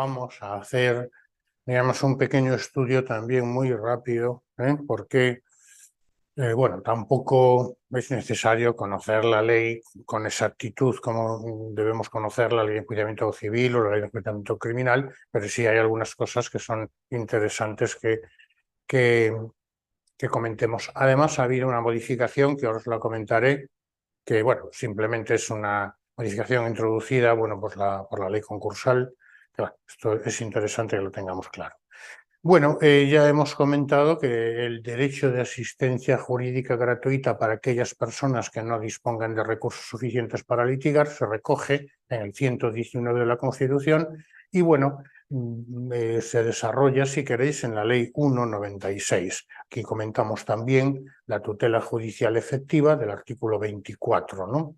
vamos a hacer, digamos, un pequeño estudio también muy rápido, porque, bueno, tampoco es necesario conocer la ley con exactitud como debemos conocer la ley de enjuiciamiento civil o la ley de enjuiciamiento criminal, pero sí hay algunas cosas que son interesantes que, que comentemos. Además, ha habido una modificación que os la comentaré, que, bueno, simplemente es una modificación introducida, bueno, pues por la ley concursal. Que, bueno, esto es interesante que lo tengamos claro. Bueno, ya hemos comentado que el derecho de asistencia jurídica gratuita para aquellas personas que no dispongan de recursos suficientes para litigar se recoge en el 119 de la Constitución y, bueno, se desarrolla, si queréis, en la Ley 196. Aquí comentamos también la tutela judicial efectiva del artículo 24, ¿no?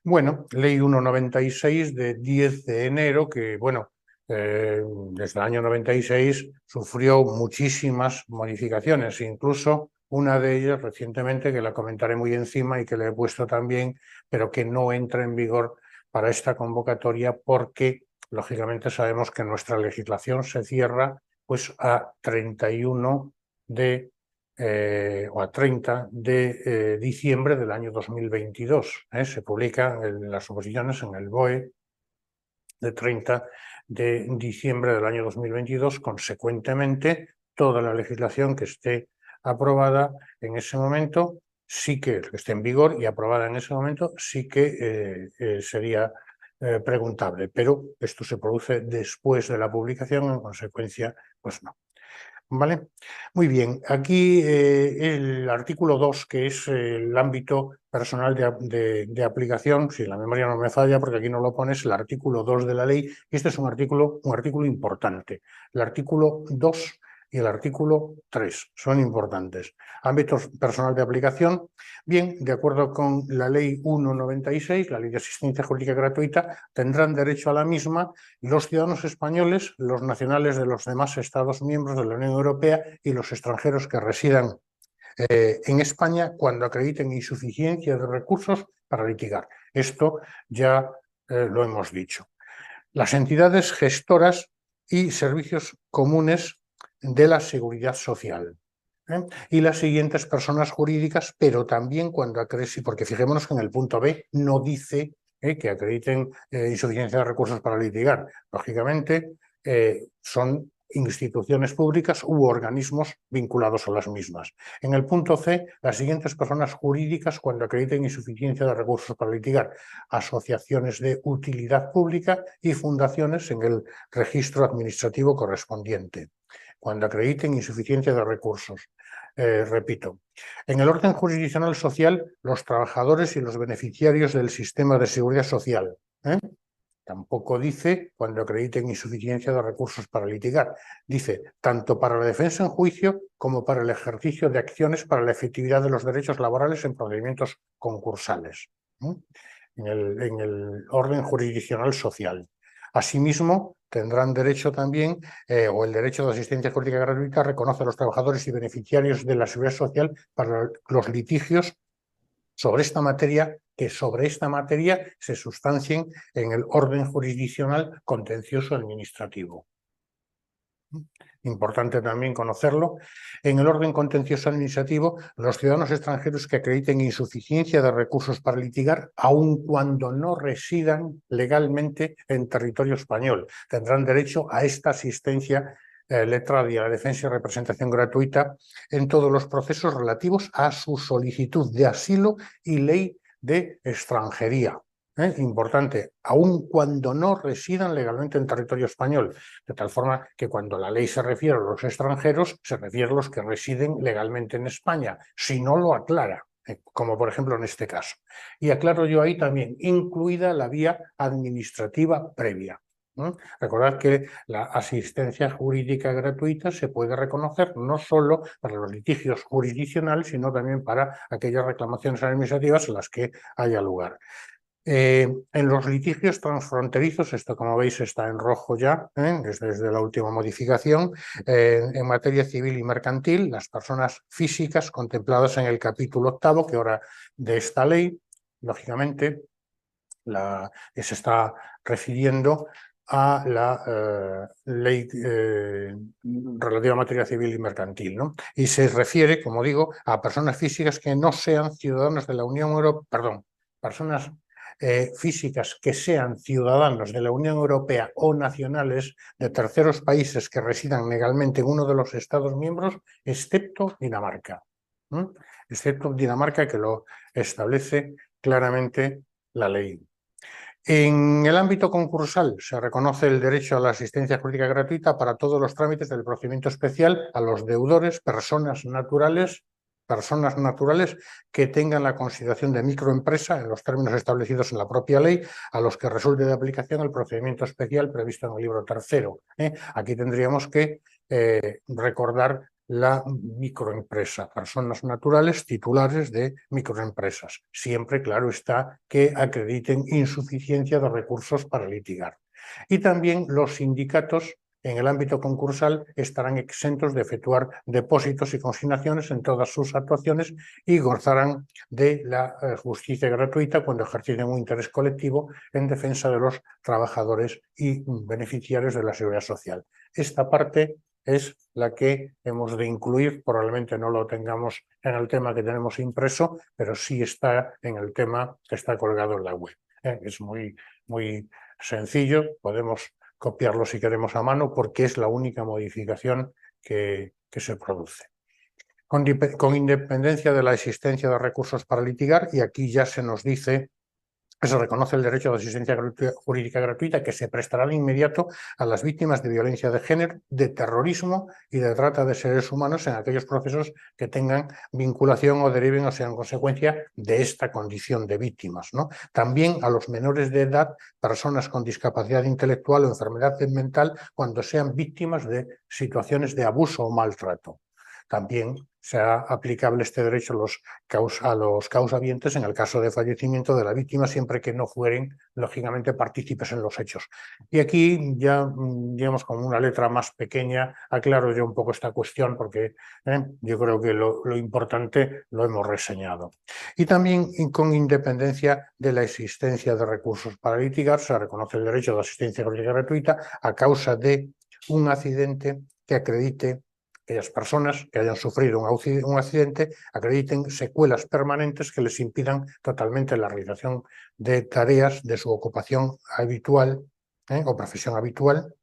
Bueno, Ley 196 de 10 de enero que, bueno, desde el año 96 sufrió muchísimas modificaciones, incluso una de ellas recientemente, que la comentaré muy encima y que le he puesto también, pero que no entra en vigor para esta convocatoria porque, lógicamente, sabemos que nuestra legislación se cierra pues a 31 de o a 30 de diciembre del año 2022. Se publican las oposiciones en el BOE de 30 de diciembre del año 2022. Consecuentemente, toda la legislación que esté aprobada en ese momento, sí que esté en vigor y aprobada en ese momento, sí que sería preguntable. Pero esto se produce después de la publicación, en consecuencia, pues no. ¿Vale? Muy bien, aquí el artículo 2, que es el ámbito personal de aplicación, si la memoria no me falla, porque aquí no lo pones, el artículo 2 de la ley, y este es un artículo importante. El artículo 2 y el artículo 3 son importantes. Ámbito personal de aplicación, bien, de acuerdo con la ley 196, la ley de asistencia jurídica gratuita, tendrán derecho a la misma los ciudadanos españoles, los nacionales de los demás Estados miembros de la Unión Europea y los extranjeros que residan en España cuando acrediten insuficiencia de recursos para litigar. Esto ya lo hemos dicho. Las entidades gestoras y servicios comunes de la seguridad social. Y las siguientes personas jurídicas, pero también cuando acrediten, porque fijémonos que en el punto B no dice que acrediten insuficiencia de recursos para litigar. Lógicamente, son instituciones públicas u organismos vinculados a las mismas. En el punto C, las siguientes personas jurídicas cuando acrediten insuficiencia de recursos para litigar: asociaciones de utilidad pública y fundaciones en el registro administrativo correspondiente, cuando acrediten insuficiencia de recursos. Repito, en el orden jurisdiccional social, los trabajadores y los beneficiarios del sistema de seguridad social. Tampoco dice cuando acrediten insuficiencia de recursos para litigar. Dice tanto para la defensa en juicio como para el ejercicio de acciones para la efectividad de los derechos laborales en procedimientos concursales. En el orden jurisdiccional social. Asimismo, tendrán derecho también, o el derecho de asistencia jurídica gratuita reconoce a los trabajadores y beneficiarios de la seguridad social para los litigios sobre esta materia, que sobre esta materia se sustancien en el orden jurisdiccional contencioso administrativo. Importante también conocerlo. En el orden contencioso administrativo, los ciudadanos extranjeros que acrediten insuficiencia de recursos para litigar, aun cuando no residan legalmente en territorio español, tendrán derecho a esta asistencia letrada y a la defensa y representación gratuita en todos los procesos relativos a su solicitud de asilo y ley de extranjería. Importante, aun cuando no residan legalmente en territorio español, de tal forma que cuando la ley se refiere a los extranjeros, se refiere a los que residen legalmente en España, si no lo aclara, como por ejemplo en este caso. Y aclaro yo ahí también, incluida la vía administrativa previa. Recordad que la asistencia jurídica gratuita se puede reconocer no solo para los litigios jurisdiccionales, sino también para aquellas reclamaciones administrativas en las que haya lugar. En los litigios transfronterizos, esto como veis está en rojo ya, desde la última modificación, en materia civil y mercantil, las personas físicas contempladas en el capítulo 8, que ahora de esta ley, lógicamente, se está refiriendo a la ley relativa a materia civil y mercantil, ¿no? Y se refiere, como digo, a personas físicas que no sean ciudadanos de la Unión Europea, perdón, personas físicas que sean ciudadanos de la Unión Europea o nacionales de terceros países que residan legalmente en uno de los Estados miembros, excepto Dinamarca. Excepto Dinamarca, que lo establece claramente la ley. En el ámbito concursal se reconoce el derecho a la asistencia jurídica gratuita para todos los trámites del procedimiento especial a los deudores, personas naturales que tengan la consideración de microempresa en los términos establecidos en la propia ley, a los que resulte de aplicación el procedimiento especial previsto en el libro tercero. Aquí tendríamos que recordar la microempresa, personas naturales titulares de microempresas. Siempre, claro está, que acrediten insuficiencia de recursos para litigar. Y también los sindicatos en el ámbito concursal estarán exentos de efectuar depósitos y consignaciones en todas sus actuaciones y gozarán de la justicia gratuita cuando ejerciten un interés colectivo en defensa de los trabajadores y beneficiarios de la seguridad social. Esta parte es la que hemos de incluir, probablemente no lo tengamos en el tema que tenemos impreso, pero sí está en el tema que está colgado en la web. Es muy sencillo, podemos copiarlo si queremos a mano porque es la única modificación que se produce. Con independencia de la existencia de recursos para litigar, y aquí ya se nos dice que se reconoce el derecho de asistencia jurídica gratuita que se prestará de inmediato a las víctimas de violencia de género, de terrorismo y de trata de seres humanos en aquellos procesos que tengan vinculación o deriven o sean consecuencia de esta condición de víctimas, ¿no? También a los menores de edad, personas con discapacidad intelectual o enfermedad mental, cuando sean víctimas de situaciones de abuso o maltrato. También será aplicable este derecho a los causavientes en el caso de fallecimiento de la víctima, siempre que no fueren, lógicamente, partícipes en los hechos. Y aquí ya, digamos, con una letra más pequeña, aclaro yo un poco esta cuestión porque yo creo que lo importante lo hemos reseñado. Y también, con independencia de la existencia de recursos para litigar, se reconoce el derecho de asistencia jurídica gratuita a causa de un accidente que acredite aquellas personas que hayan sufrido un accidente acrediten secuelas permanentes que les impidan totalmente la realización de tareas de su ocupación habitual o profesión habitual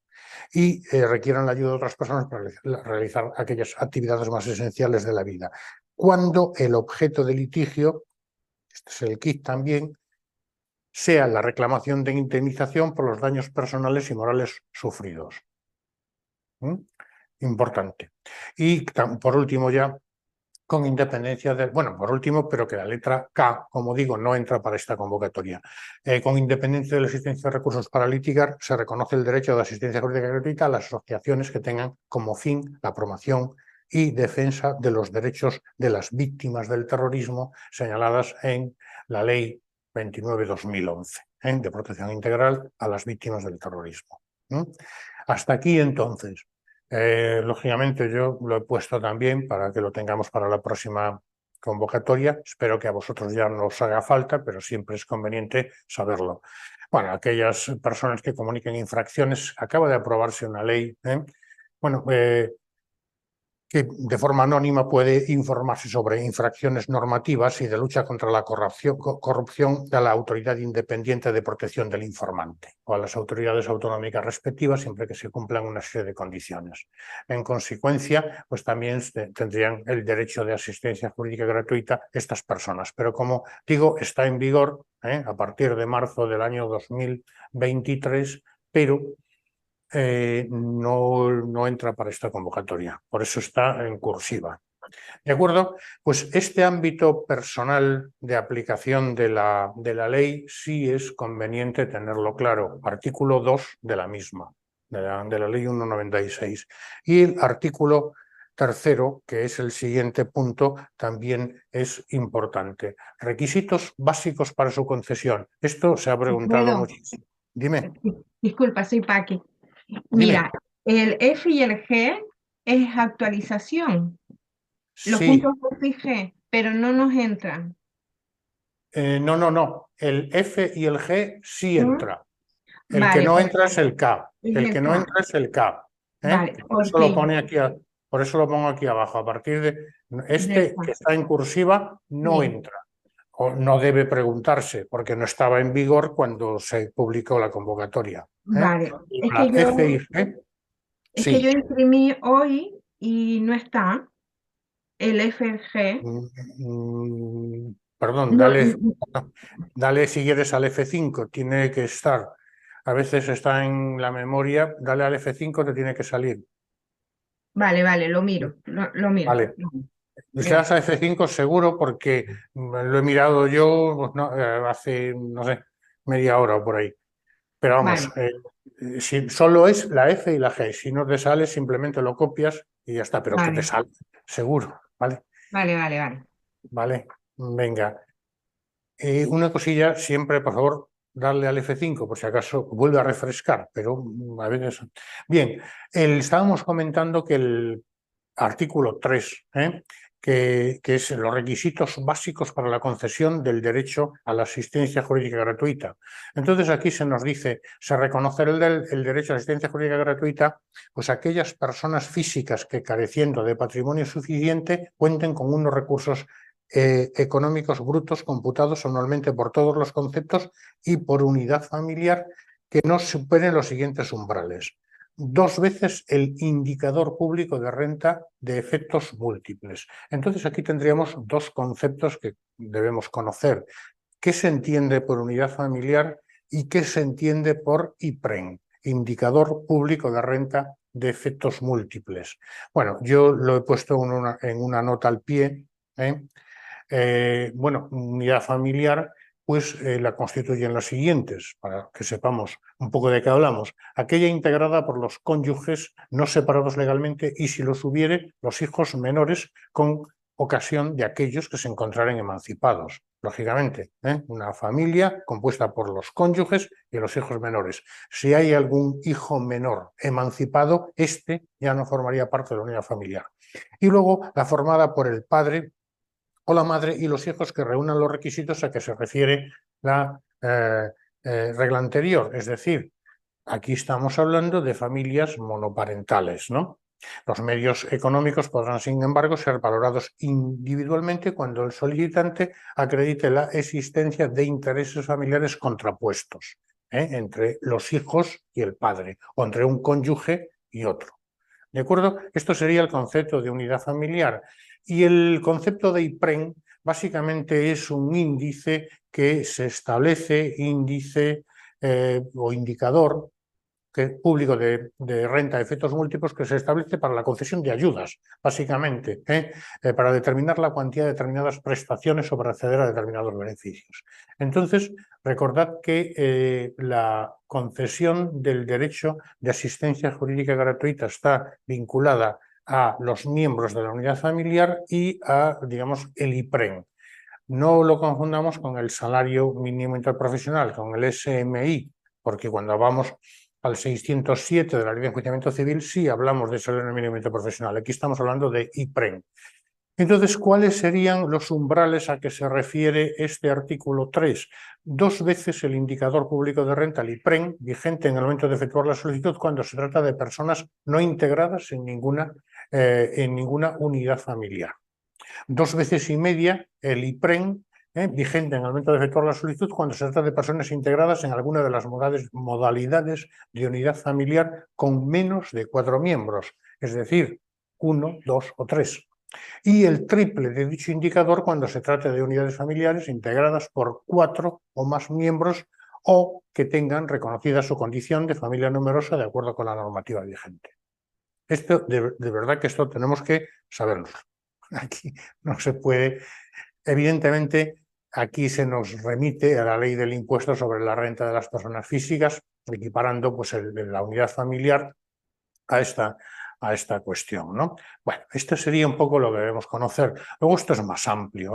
y requieran la ayuda de otras personas para realizar aquellas actividades más esenciales de la vida. Cuando el objeto de litigio, este es el kit también, sea la reclamación de indemnización por los daños personales y morales sufridos. Importante. Y por último ya, con independencia de, bueno, por último, pero que la letra K, como digo, no entra para esta convocatoria. Con independencia de la existencia de recursos para litigar, se reconoce el derecho de asistencia jurídica gratuita a las asociaciones que tengan como fin la promoción y defensa de los derechos de las víctimas del terrorismo señaladas en la Ley 29/2011, de protección integral a las víctimas del terrorismo. Hasta aquí, entonces. Lógicamente yo lo he puesto también para que lo tengamos para la próxima convocatoria. Espero que a vosotros ya no os haga falta, pero siempre es conveniente saberlo. Bueno, aquellas personas que comuniquen infracciones, acaba de aprobarse una ley, que de forma anónima puede informarse sobre infracciones normativas y de lucha contra la corrupción a la Autoridad Independiente de Protección del Informante o a las autoridades autonómicas respectivas, siempre que se cumplan una serie de condiciones. En consecuencia, pues también tendrían el derecho de asistencia jurídica gratuita estas personas. Pero como digo, está en vigor a partir de marzo del año 2023, pero no entra para esta convocatoria, por eso está en cursiva. ¿De acuerdo? Pues este ámbito personal de aplicación de la ley sí es conveniente tenerlo claro. Artículo 2 de la misma, de la ley 196. Y el artículo tercero, que es el siguiente punto, también es importante. Requisitos básicos para su concesión. Esto se ha preguntado muchísimo. Dime. Disculpa, soy Paqui. Dime. Mira, el F y el G es actualización. Los Sí. puntos F y G, pero no nos entran. No. El F y el G sí ¿Mm? entra. El que Vale, no entra es el K. es El el que no K. entra es el K. Vale, Por eso lo porque pone aquí, por eso lo pongo aquí abajo. A partir de del este que K. está en cursiva no Sí, entra. O no debe preguntarse porque no estaba en vigor cuando se publicó la convocatoria. vale. Y la F y G, Es que yo sí. imprimí hoy y no está el FG. Perdón, No, dale si quieres al F5, tiene que estar. A veces está en la memoria, dale al F5, te tiene que salir. vale, vale, lo miro, lo miro. Vale. Si das a Gracias. F5 seguro porque lo he mirado yo pues no, hace, no sé, media hora o por ahí. Pero vamos, Vale, si solo es la F y la G. Si no te sale, simplemente lo copias y ya está, pero que te vale, sale, seguro, ¿vale? vale, vale, vale. Vale, venga. Una cosilla, siempre, por favor, darle al F5, por si acaso vuelve a refrescar, pero a veces. Bien, estábamos comentando que el artículo 3, que es los requisitos básicos para la concesión del derecho a la asistencia jurídica gratuita. Entonces aquí se nos dice, se reconoce el derecho a la asistencia jurídica gratuita, pues aquellas personas físicas que careciendo de patrimonio suficiente cuenten con unos recursos económicos brutos computados anualmente por todos los conceptos y por unidad familiar que no superen los siguientes umbrales. 2 veces el indicador público de renta de efectos múltiples. Entonces aquí tendríamos 2 conceptos que debemos conocer. ¿Qué se entiende por unidad familiar y qué se entiende por IPREN, indicador público de renta de efectos múltiples? Bueno, yo lo he puesto en una nota al pie. Bueno, unidad familiar, pues la constituyen las siguientes, para que sepamos un poco de qué hablamos. Aquella integrada por los cónyuges no separados legalmente y, si los hubiere, los hijos menores con ocasión de aquellos que se encontraren emancipados. Lógicamente, una familia compuesta por los cónyuges y los hijos menores. Si hay algún hijo menor emancipado, este ya no formaría parte de la unidad familiar. Y luego la formada por el padre o la madre y los hijos que reúnan los requisitos a que se refiere la regla anterior. Es decir, aquí estamos hablando de familias monoparentales, ¿no? Los medios económicos podrán, sin embargo, ser valorados individualmente cuando el solicitante acredite la existencia de intereses familiares contrapuestos entre los hijos y el padre, o entre un cónyuge y otro. ¿De acuerdo? Esto sería el concepto de unidad familiar. Y el concepto de IPREN básicamente es un índice que se establece, índice o indicador público de renta de efectos múltiples que se establece para la concesión de ayudas, básicamente, para determinar la cuantía de determinadas prestaciones o para acceder a determinados beneficios. Entonces, recordad que la concesión del derecho de asistencia jurídica gratuita está vinculada a los miembros de la unidad familiar y a, digamos, el IPREN. No lo confundamos con el salario mínimo interprofesional, con el SMI, porque cuando vamos al 607 de la Ley de Enjuiciamiento Civil sí hablamos de salario mínimo interprofesional. Aquí estamos hablando de IPREN. Entonces, ¿cuáles serían los umbrales a que se refiere este artículo 3? 2 veces el indicador público de renta, el IPREN, vigente en el momento de efectuar la solicitud cuando se trata de personas no integradas en ninguna unidad familiar. 2 veces y media el IPREN, vigente en el momento de efectuar la solicitud cuando se trata de personas integradas en alguna de las modalidades de unidad familiar con menos de 4 miembros, es decir, 1, 2 o 3. Y el triple de dicho indicador cuando se trate de unidades familiares integradas por 4 o más miembros o que tengan reconocida su condición de familia numerosa de acuerdo con la normativa vigente. Esto, de verdad que esto tenemos que saberlo. Aquí no se puede. Evidentemente, aquí se nos remite a la ley del impuesto sobre la renta de las personas físicas, equiparando pues, la unidad familiar a esta cuestión, ¿no? Bueno, esto sería un poco lo que debemos conocer. Luego esto es más amplio.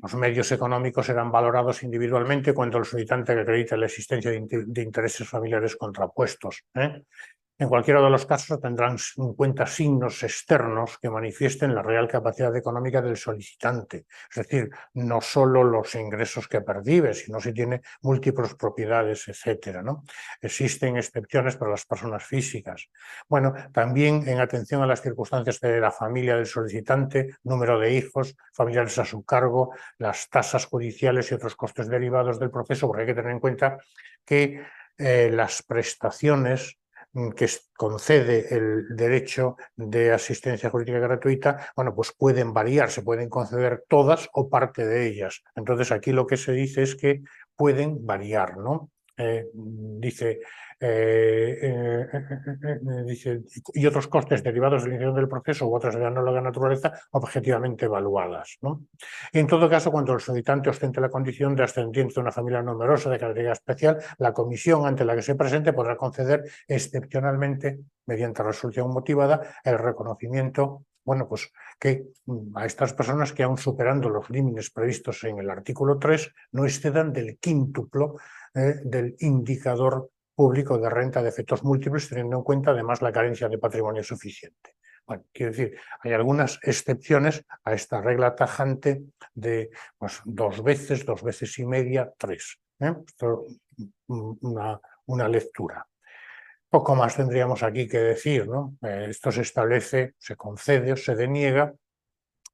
Los medios económicos serán valorados individualmente cuando el solicitante acredite la existencia de intereses familiares contrapuestos. En cualquiera de los casos tendrán en cuenta signos externos que manifiesten la real capacidad económica del solicitante. Es decir, no solo los ingresos que percibe, sino si tiene múltiples propiedades, etcétera, ¿no? Existen excepciones para las personas físicas. Bueno, también en atención a las circunstancias de la familia del solicitante, número de hijos, familiares a su cargo, las tasas judiciales y otros costes derivados del proceso, porque hay que tener en cuenta que las prestaciones que concede el derecho de asistencia jurídica gratuita, bueno, pues pueden variar, se pueden conceder todas o parte de ellas. Entonces aquí lo que se dice es que pueden variar, ¿no? Dice, y otros costes derivados de la iniciación del proceso u otras de análoga naturaleza objetivamente evaluadas, ¿no? Y en todo caso, cuando el solicitante ostente la condición de ascendiente de una familia numerosa de categoría especial, la comisión ante la que se presente podrá conceder excepcionalmente, mediante resolución motivada, el reconocimiento, bueno, pues que a estas personas que, aun superando los límites previstos en el artículo 3, no excedan del quíntuplo del indicador público de renta de efectos múltiples, teniendo en cuenta además la carencia de patrimonio suficiente. Bueno, quiero decir, hay algunas excepciones a esta regla tajante de pues, 2 veces y media, 3. Esto una lectura. Poco más tendríamos aquí que decir, ¿no? Esto se establece, se concede o se deniega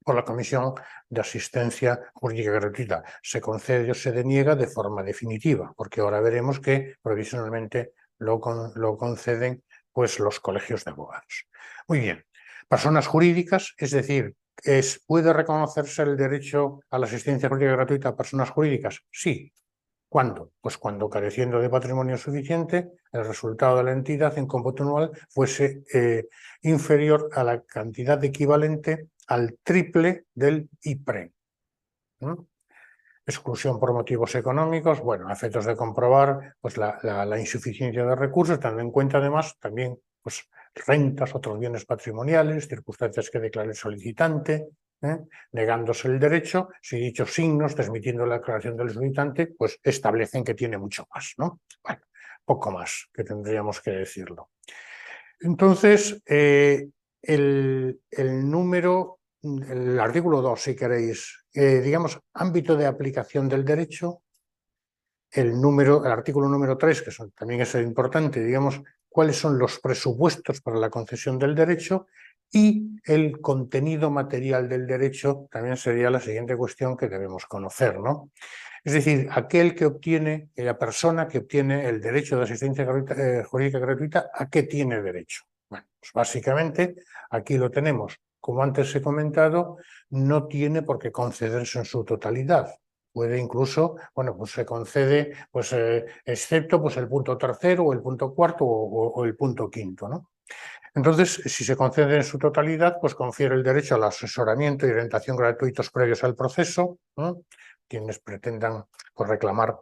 por la Comisión de Asistencia Jurídica Gratuita. Se concede o se deniega de forma definitiva, porque ahora veremos que provisionalmente lo conceden pues, los colegios de abogados. Muy bien. Personas jurídicas, es decir, ¿puede reconocerse el derecho a la asistencia jurídica gratuita a personas jurídicas? Sí. ¿Cuándo? Pues cuando, careciendo de patrimonio suficiente, el resultado de la entidad en cómputo anual fuese inferior a la cantidad equivalente al triple del IPREM. Exclusión por motivos económicos, bueno, a efectos de comprobar pues, la insuficiencia de recursos, teniendo en cuenta además también pues, rentas, otros bienes patrimoniales, circunstancias que declare el solicitante, negándose el derecho, si dichos signos, transmitiendo la declaración del solicitante, pues establecen que tiene mucho más, ¿no? Bueno, poco más que tendríamos que decirlo. Entonces, el número, el artículo 2, si queréis, digamos, ámbito de aplicación del derecho, el artículo número 3, que también es importante, digamos, cuáles son los presupuestos para la concesión del derecho, y el contenido material del derecho también sería la siguiente cuestión que debemos conocer, ¿no? Es decir, la persona que obtiene el derecho de asistencia jurídica gratuita, ¿a qué tiene derecho? Bueno, pues básicamente aquí lo tenemos. Como antes he comentado, no tiene por qué concederse en su totalidad. Puede incluso, bueno, pues se concede, pues excepto pues el punto tercero o el punto cuarto o el punto quinto, ¿no? Entonces, si se concede en su totalidad, pues confiere el derecho al asesoramiento y orientación gratuitos previos al proceso, ¿no? Quienes pretendan pues, reclamar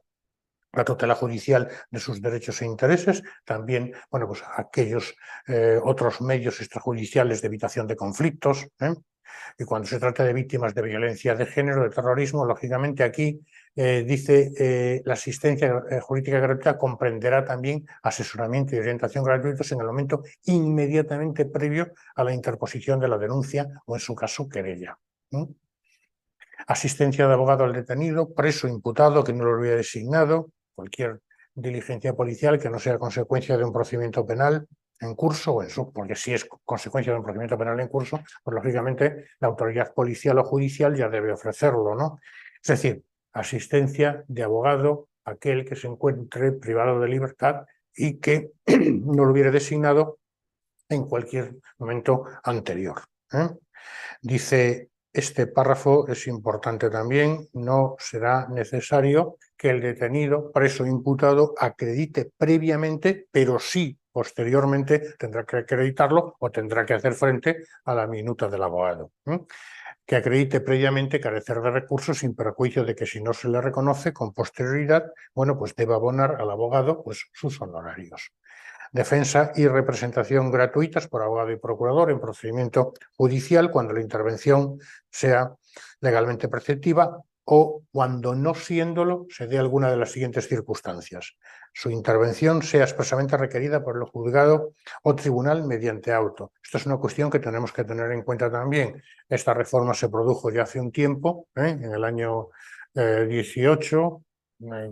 la tutela judicial de sus derechos e intereses, también, bueno, pues aquellos otros medios extrajudiciales de evitación de conflictos, Y cuando se trata de víctimas de violencia de género, de terrorismo, lógicamente aquí dice la asistencia jurídica gratuita comprenderá también asesoramiento y orientación gratuitos en el momento inmediatamente previo a la interposición de la denuncia o, en su caso, querella. Asistencia de abogado al detenido, preso, imputado que no lo hubiera designado, cualquier diligencia policial que no sea consecuencia de un procedimiento penal en curso, porque si es consecuencia de un procedimiento penal en curso, pues lógicamente la autoridad policial o judicial ya debe ofrecerlo, ¿no? Es decir, asistencia de abogado a aquel que se encuentre privado de libertad y que no lo hubiera designado en cualquier momento anterior. Dice, este párrafo es importante también, no será necesario que el detenido, preso o imputado, acredite previamente, pero sí posteriormente tendrá que acreditarlo o tendrá que hacer frente a la minuta del abogado. Que acredite previamente carecer de recursos sin perjuicio de que, si no se le reconoce con posterioridad, bueno, pues deba abonar al abogado pues, sus honorarios. Defensa y representación gratuitas por abogado y procurador en procedimiento judicial cuando la intervención sea legalmente preceptiva, o cuando no siéndolo se dé alguna de las siguientes circunstancias. Su intervención sea expresamente requerida por el juzgado o tribunal mediante auto. Esto es una cuestión que tenemos que tener en cuenta también. Esta reforma se produjo ya hace un tiempo, en el año 18,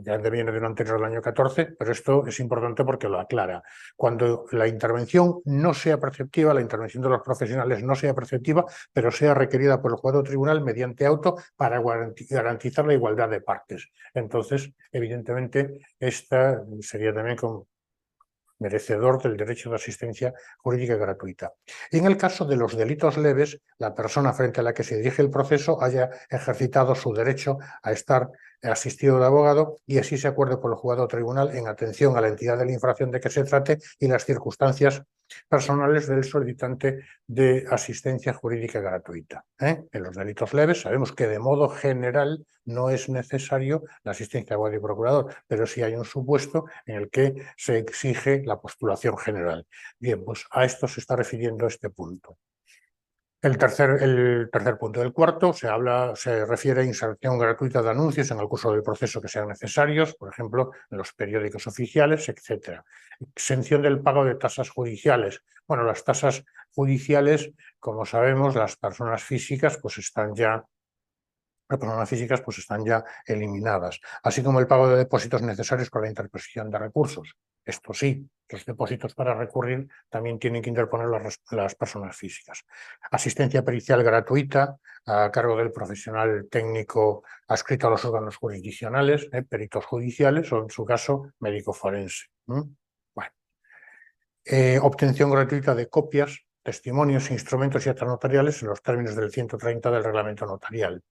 ya viene de uno anterior al año 14, pero esto es importante porque lo aclara. Cuando la intervención no sea preceptiva, la intervención de los profesionales no sea preceptiva, pero sea requerida por el juzgado o tribunal mediante auto para garantizar la igualdad de partes. Entonces, evidentemente, esta sería también merecedor del derecho de asistencia jurídica gratuita. Y en el caso de los delitos leves, la persona frente a la que se dirige el proceso haya ejercitado su derecho a estar asistido de abogado y así se acuerde por el juzgado o tribunal en atención a la entidad de la infracción de que se trate y las circunstancias personales del solicitante de asistencia jurídica gratuita. En los delitos leves sabemos que de modo general no es necesario la asistencia de abogado y procurador, pero sí hay un supuesto en el que se exige la postulación general. Bien, pues a esto se está refiriendo este punto. El tercer punto. El cuarto se refiere a inserción gratuita de anuncios en el curso del proceso que sean necesarios, por ejemplo, en los periódicos oficiales, etc. Exención del pago de tasas judiciales. Bueno, las tasas judiciales, como sabemos, las personas físicas pues están ya eliminadas, así como el pago de depósitos necesarios para la interposición de recursos. Esto sí, los depósitos para recurrir también tienen que interponer las personas físicas. Asistencia pericial gratuita a cargo del profesional técnico adscrito a los órganos jurisdiccionales, peritos judiciales o, en su caso, médico forense. Bueno. Obtención gratuita de copias, testimonios, instrumentos y actas notariales en los términos del 130 del reglamento notarial.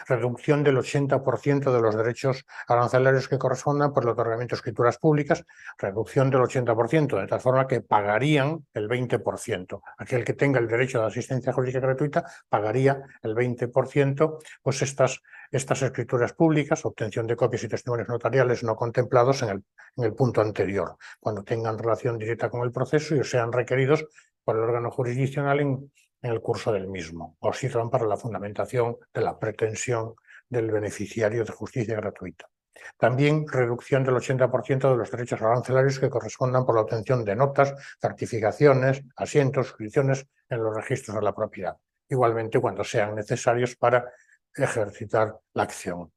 Reducción del 80% de los derechos arancelarios que correspondan por el otorgamiento de escrituras públicas, reducción del 80%, de tal forma que pagarían el 20%. Aquel que tenga el derecho de asistencia jurídica gratuita pagaría el 20%, pues estas escrituras públicas, obtención de copias y testimonios notariales no contemplados en el punto anterior, cuando tengan relación directa con el proceso y sean requeridos por el órgano jurisdiccional en el curso del mismo, o sirvan para la fundamentación de la pretensión del beneficiario de justicia gratuita. También reducción del 80% de los derechos arancelarios que correspondan por la obtención de notas, certificaciones, asientos, suscripciones en los registros de la propiedad, igualmente cuando sean necesarios para ejercitar la acción.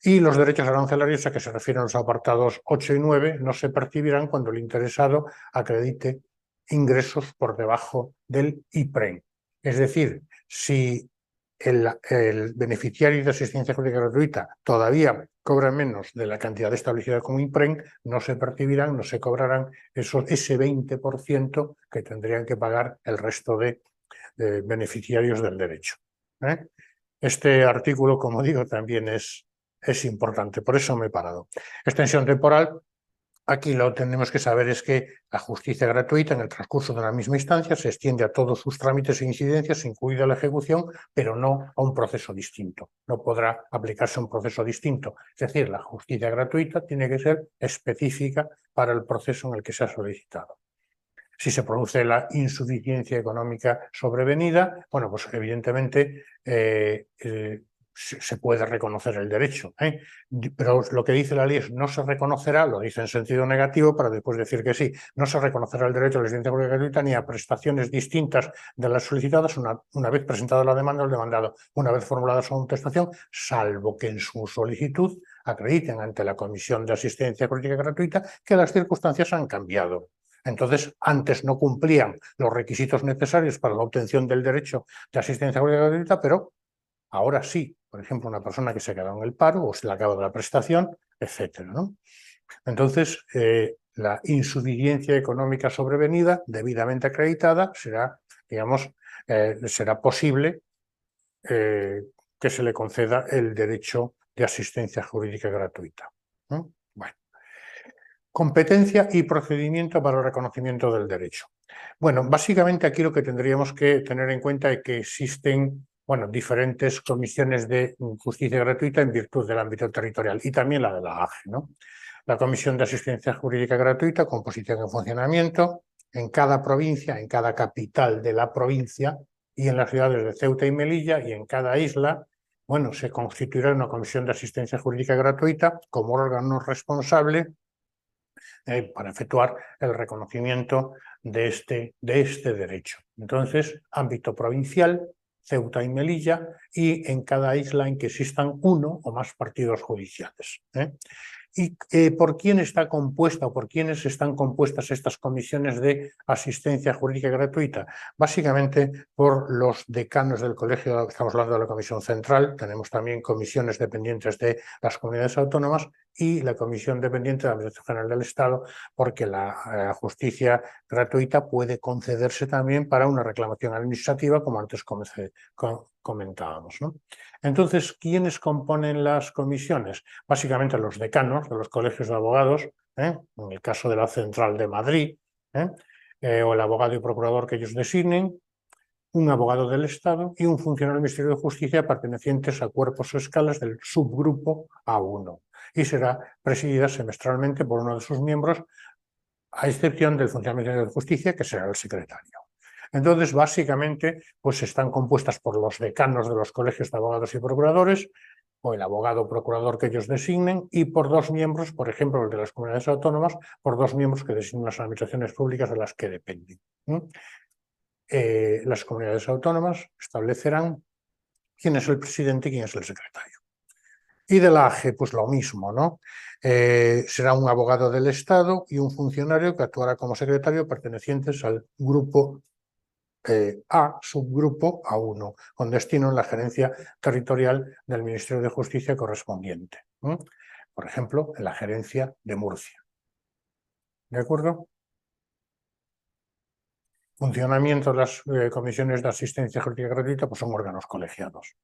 Y los derechos arancelarios a que se refieren los apartados 8 y 9 no se percibirán cuando el interesado acredite ingresos por debajo del IPREN. Es decir, si el beneficiario de asistencia jurídica gratuita todavía cobra menos de la cantidad establecida como IPREN, no se percibirán, no se cobrarán ese 20% que tendrían que pagar el resto de beneficiarios del derecho. Este artículo, como digo, también es importante, por eso me he parado. Extensión temporal. Aquí lo que tenemos que saber es que la justicia gratuita en el transcurso de una misma instancia se extiende a todos sus trámites e incidencias, incluida la ejecución, pero no a un proceso distinto. No podrá aplicarse a un proceso distinto. Es decir, la justicia gratuita tiene que ser específica para el proceso en el que se ha solicitado. Si se produce la insuficiencia económica sobrevenida, bueno, pues evidentemente se puede reconocer el derecho, pero lo que dice la ley es no se reconocerá, lo dice en sentido negativo para después decir que sí, no se reconocerá el derecho a la asistencia jurídica gratuita ni a prestaciones distintas de las solicitadas una vez presentada la demanda o el demandado, una vez formulada su contestación, salvo que en su solicitud acrediten ante la Comisión de Asistencia Jurídica Gratuita que las circunstancias han cambiado. Entonces, antes no cumplían los requisitos necesarios para la obtención del derecho de asistencia jurídica gratuita, pero ahora sí. Por ejemplo, una persona que se ha quedado en el paro o se le acaba de la prestación, etcétera, ¿no? Entonces, la insuficiencia económica sobrevenida, debidamente acreditada, será, digamos, será posible que se le conceda el derecho de asistencia jurídica gratuita, ¿no? Bueno. Competencia y procedimiento para el reconocimiento del derecho. Bueno, básicamente aquí lo que tendríamos que tener en cuenta es que existen diferentes comisiones de justicia gratuita en virtud del ámbito territorial y también la de la AGE, ¿no? La Comisión de Asistencia Jurídica Gratuita, composición y funcionamiento, en cada provincia, en cada capital de la provincia y en las ciudades de Ceuta y Melilla y en cada isla bueno, se constituirá una comisión de asistencia jurídica gratuita como órgano responsable para efectuar el reconocimiento de este derecho. Entonces, ámbito provincial, Ceuta y Melilla, y en cada isla en que existan uno o más partidos judiciales. ¿Y por quién está compuesta o por quiénes están compuestas estas comisiones de asistencia jurídica gratuita? Básicamente por los decanos del colegio, estamos hablando de la Comisión Central, tenemos también comisiones dependientes de las comunidades autónomas y la Comisión Dependiente de la Administración General del Estado, porque la justicia gratuita puede concederse también para una reclamación administrativa, como antes comentábamos, ¿no? Entonces, ¿quiénes componen las comisiones? Básicamente los decanos de los colegios de abogados, en el caso de la Central de Madrid, o el abogado y procurador que ellos designen, un abogado del Estado y un funcionario del Ministerio de Justicia pertenecientes a cuerpos o escalas del subgrupo A1. Y será presidida semestralmente por uno de sus miembros, a excepción del funcionario del Ministerio de Justicia, que será el secretario. Entonces, básicamente, pues están compuestas por los decanos de los colegios de abogados y procuradores, o el abogado procurador que ellos designen, y por dos miembros, por ejemplo, el de las comunidades autónomas, por dos miembros que designan las administraciones públicas de las que dependen. Las comunidades autónomas establecerán quién es el presidente y quién es el secretario. Y de la AGE, pues lo mismo, ¿no? Será un abogado del Estado y un funcionario que actuará como secretario pertenecientes al grupo A, subgrupo A1, con destino en la gerencia territorial del Ministerio de Justicia correspondiente. Por ejemplo, en la gerencia de Murcia. ¿De acuerdo? Funcionamiento de las comisiones de asistencia jurídica gratuita, pues son órganos colegiados.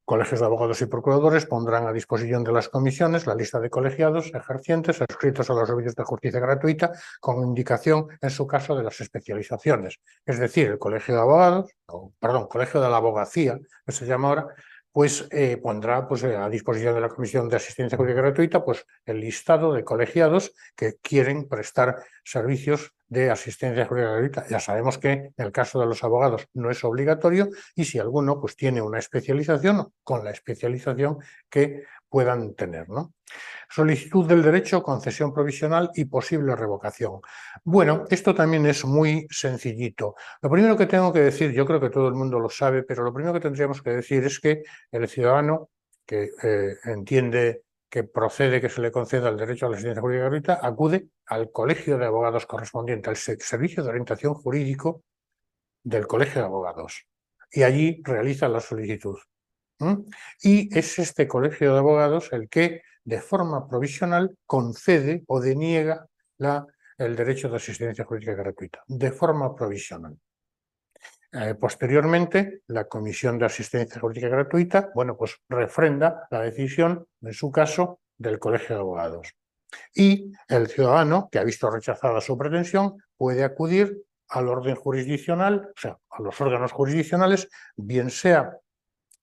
Colegios de abogados y procuradores pondrán a disposición de las comisiones la lista de colegiados ejercientes adscritos a los servicios de justicia gratuita con indicación, en su caso, de las especializaciones. Es decir, el Colegio de Abogados, Colegio de la Abogacía, que se llama ahora, pues pondrá pues, a disposición de la Comisión de Asistencia Jurídica Gratuita pues, el listado de colegiados que quieren prestar servicios de asistencia jurídica gratuita. Ya sabemos que en el caso de los abogados no es obligatorio y si alguno pues, tiene una especialización, con la especialización que puedan tener, ¿no? Solicitud del derecho, concesión provisional y posible revocación. Bueno, esto también es muy sencillito. Lo primero que tengo que decir, yo creo que todo el mundo lo sabe, pero lo primero que tendríamos que decir es que el ciudadano que entiende que procede que se le conceda el derecho a la asistencia jurídica gratuita acude al colegio de abogados correspondiente, al servicio de orientación jurídico del colegio de abogados, y allí realiza la solicitud. Y es este colegio de abogados el que de forma provisional concede o deniega el derecho de asistencia jurídica gratuita, de forma provisional. Posteriormente, la Comisión de Asistencia Jurídica Gratuita, bueno, pues refrenda la decisión, en su caso, del Colegio de Abogados. Y el ciudadano que ha visto rechazada su pretensión puede acudir al orden jurisdiccional, o sea, a los órganos jurisdiccionales, bien sea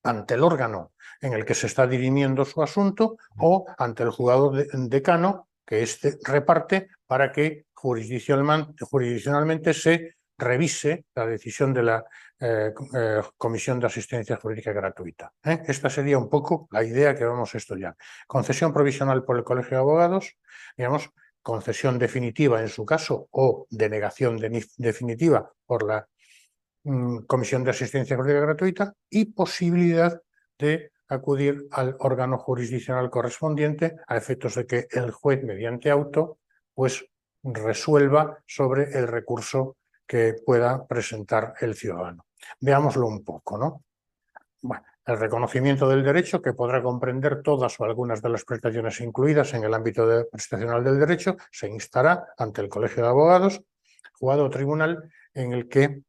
ante el órgano en el que se está dirimiendo su asunto o ante el juzgado decano que éste reparte para que jurisdiccionalmente se revise la decisión de la Comisión de Asistencia Jurídica Gratuita. Esta sería un poco la idea que vamos a estudiar. Concesión provisional por el Colegio de Abogados, digamos, concesión definitiva en su caso o denegación definitiva por la Comisión de Asistencia Jurídica Gratuita y posibilidad de acudir al órgano jurisdiccional correspondiente a efectos de que el juez, mediante auto, pues resuelva sobre el recurso que pueda presentar el ciudadano. Veámoslo un poco, ¿no? Bueno, el reconocimiento del derecho, que podrá comprender todas o algunas de las prestaciones incluidas en el ámbito prestacional del derecho, se instará ante el Colegio de Abogados, juzgado o tribunal en el que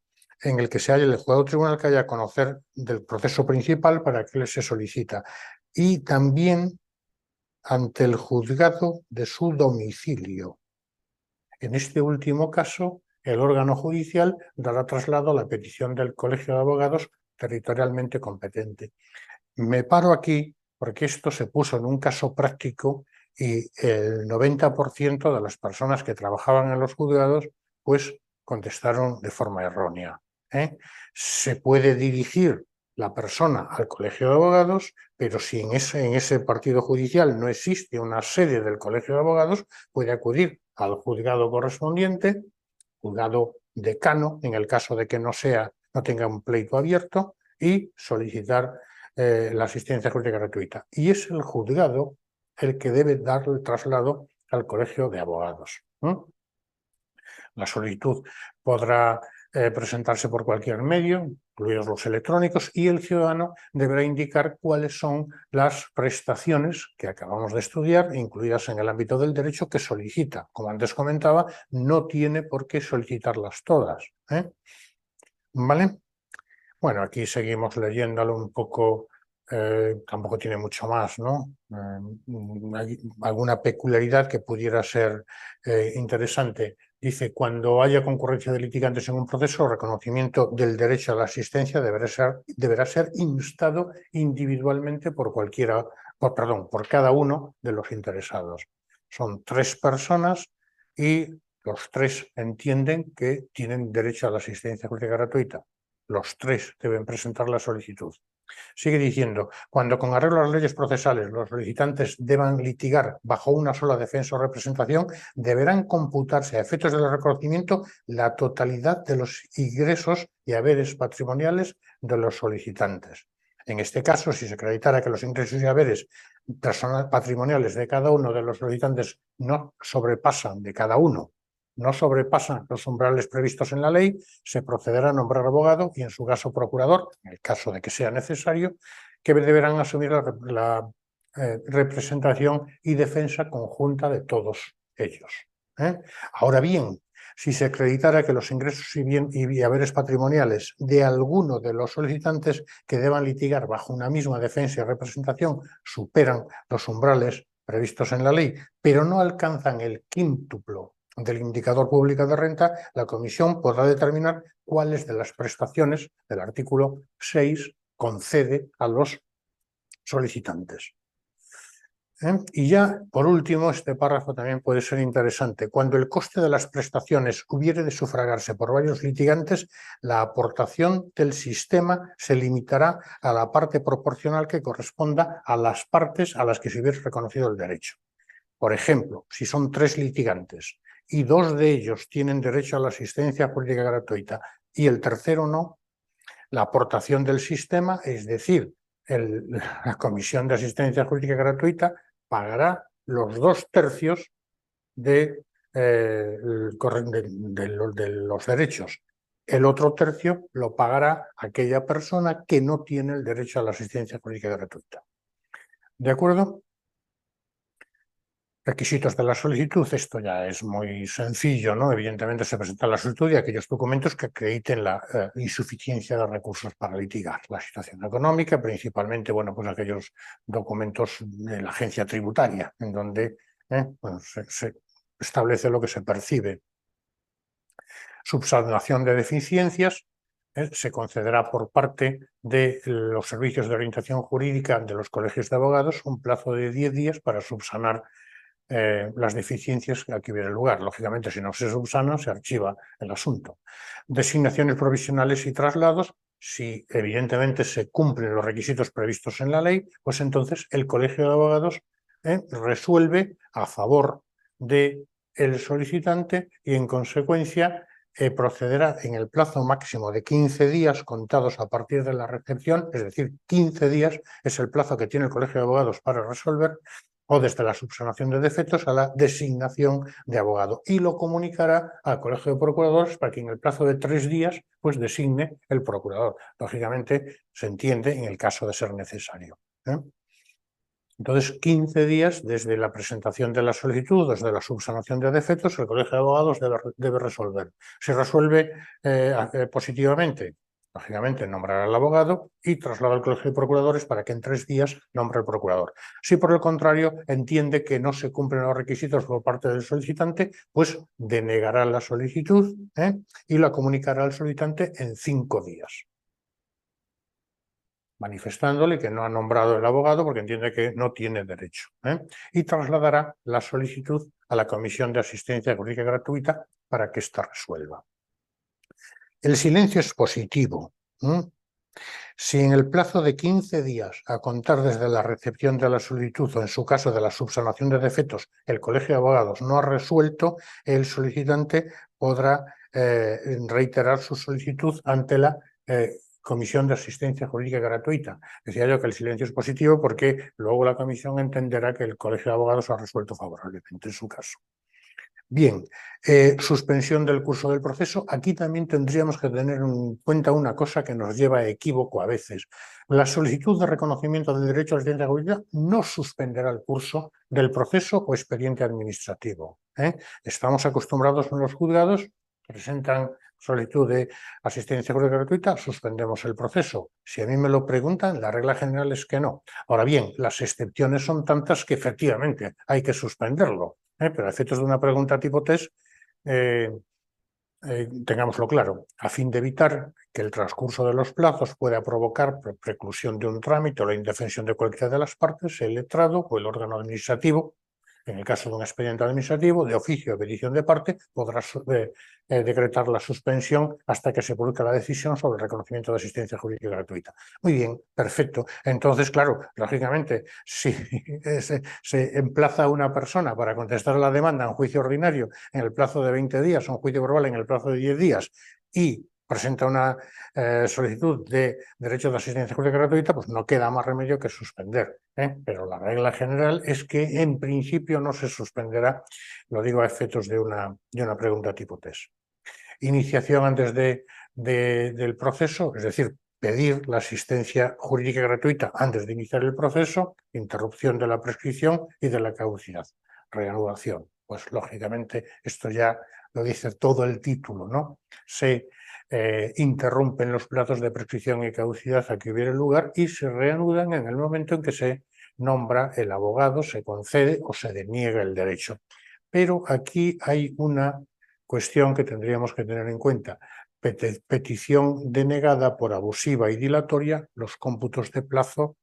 se haya el juzgado o tribunal que haya a conocer del proceso principal para que se solicita, y también ante el juzgado de su domicilio. En este último caso, el órgano judicial dará traslado a la petición del Colegio de Abogados territorialmente competente. Me paro aquí porque esto se puso en un caso práctico y el 90% de las personas que trabajaban en los juzgados pues contestaron de forma errónea. Se puede dirigir la persona al colegio de abogados, pero si en ese partido judicial no existe una sede del colegio de abogados, puede acudir al juzgado correspondiente, juzgado decano, en el caso de que no tenga un pleito abierto, y solicitar la asistencia jurídica gratuita. Y es el juzgado el que debe dar el traslado al colegio de abogados. La solicitud podrá presentarse por cualquier medio, incluidos los electrónicos, y el ciudadano deberá indicar cuáles son las prestaciones que acabamos de estudiar, incluidas en el ámbito del derecho, que solicita. Como antes comentaba, no tiene por qué solicitarlas todas. ¿Vale? Bueno, aquí seguimos leyéndolo un poco, tampoco tiene mucho más, ¿no? Hay alguna peculiaridad que pudiera ser interesante. Dice, cuando haya concurrencia de litigantes en un proceso, el reconocimiento del derecho a la asistencia deberá ser instado individualmente por cada uno de los interesados. Son 3 personas y los 3 entienden que tienen derecho a la asistencia jurídica gratuita. Los 3 deben presentar la solicitud. Sigue diciendo, cuando con arreglo a las leyes procesales los solicitantes deban litigar bajo una sola defensa o representación, deberán computarse a efectos del reconocimiento la totalidad de los ingresos y haberes patrimoniales de los solicitantes. En este caso, si se acreditara que los ingresos y haberes patrimoniales de cada uno de los solicitantes no sobrepasan los umbrales previstos en la ley, se procederá a nombrar abogado y, en su caso, procurador, en el caso de que sea necesario, que deberán asumir la representación y defensa conjunta de todos ellos. Ahora bien, si se acreditara que los ingresos y haberes patrimoniales de alguno de los solicitantes que deban litigar bajo una misma defensa y representación superan los umbrales previstos en la ley, pero no alcanzan el quíntuplo del indicador público de renta, la Comisión podrá determinar cuáles de las prestaciones del artículo 6 concede a los solicitantes. Y ya, por último, este párrafo también puede ser interesante. Cuando el coste de las prestaciones hubiere de sufragarse por varios litigantes, la aportación del sistema se limitará a la parte proporcional que corresponda a las partes a las que se hubiera reconocido el derecho. Por ejemplo, si son 3 litigantes y 2 de ellos tienen derecho a la asistencia jurídica gratuita y el tercero no, la aportación del sistema, es decir, la Comisión de Asistencia Jurídica Gratuita, pagará los 2/3 de los derechos. El otro tercio lo pagará aquella persona que no tiene el derecho a la asistencia jurídica gratuita. ¿De acuerdo? Requisitos de la solicitud, esto ya es muy sencillo, ¿no? Evidentemente se presenta la solicitud y aquellos documentos que acrediten la insuficiencia de recursos para litigar. La situación económica, principalmente, bueno, pues aquellos documentos de la agencia tributaria, en donde se establece lo que se percibe. Subsanación de deficiencias, se concederá por parte de los servicios de orientación jurídica de los colegios de abogados un plazo de 10 días para subsanar las deficiencias que aquí hubiera lugar. Lógicamente, si no se subsana, se archiva el asunto. Designaciones provisionales y traslados. Si evidentemente se cumplen los requisitos previstos en la ley, pues entonces el Colegio de Abogados resuelve a favor del solicitante y, en consecuencia, procederá en el plazo máximo de 15 días contados a partir de la recepción, es decir, 15 días es el plazo que tiene el Colegio de Abogados para resolver, o desde la subsanación de defectos a la designación de abogado, y lo comunicará al Colegio de Procuradores para que en el plazo de 3 días pues designe el procurador. Lógicamente se entiende en el caso de ser necesario. Entonces, 15 días desde la presentación de la solicitud, desde la subsanación de defectos, el Colegio de Abogados debe resolver. Si resuelve positivamente, lógicamente nombrará al abogado y traslada al Colegio de Procuradores para que en 3 días nombre al procurador. Si por el contrario entiende que no se cumplen los requisitos por parte del solicitante, pues denegará la solicitud y la comunicará al solicitante en 5 días. Manifestándole que no ha nombrado el abogado porque entiende que no tiene derecho. Y trasladará la solicitud a la Comisión de Asistencia Jurídica Gratuita para que ésta resuelva. El silencio expositivo. Si en el plazo de 15 días, a contar desde la recepción de la solicitud o en su caso de la subsanación de defectos, el Colegio de Abogados no ha resuelto, el solicitante podrá reiterar su solicitud ante la Comisión de Asistencia Jurídica Gratuita. Decía yo que el silencio es positivo porque luego la comisión entenderá que el Colegio de Abogados ha resuelto favorablemente en su caso. Bien, suspensión del curso del proceso. Aquí también tendríamos que tener en cuenta una cosa que nos lleva a equívoco a veces. La solicitud de reconocimiento del derecho a la asistencia jurídica no suspenderá el curso del proceso o expediente administrativo. Estamos acostumbrados en los juzgados, presentan solicitud de asistencia jurídica gratuita, suspendemos el proceso. Si a mí me lo preguntan, la regla general es que no. Ahora bien, las excepciones son tantas que efectivamente hay que suspenderlo. Pero a efectos de una pregunta tipo test, tengámoslo claro, a fin de evitar que el transcurso de los plazos pueda provocar preclusión de un trámite o la indefensión de cualquiera de las partes, el letrado o el órgano administrativo, en el caso de un expediente administrativo, de oficio o petición de parte, podrá decretar la suspensión hasta que se produzca la decisión sobre el reconocimiento de asistencia jurídica gratuita. Muy bien, perfecto. Entonces, claro, lógicamente, si se emplaza a una persona para contestar a la demanda en juicio ordinario en el plazo de 20 días o en juicio verbal en el plazo de 10 días y presenta una solicitud de derecho de asistencia jurídica gratuita, pues no queda más remedio que suspender. Pero la regla general es que en principio no se suspenderá, lo digo a efectos de una pregunta tipo test. Iniciación antes del proceso, es decir, pedir la asistencia jurídica gratuita antes de iniciar el proceso, interrupción de la prescripción y de la caducidad, reanudación. Pues lógicamente esto ya lo dice todo el título, ¿no? Se interrumpen los plazos de prescripción y caducidad a que hubiera lugar y se reanudan en el momento en que se nombra el abogado, se concede o se deniega el derecho. Pero aquí hay una cuestión que tendríamos que tener en cuenta. Petición denegada por abusiva y dilatoria, los cómputos de plazo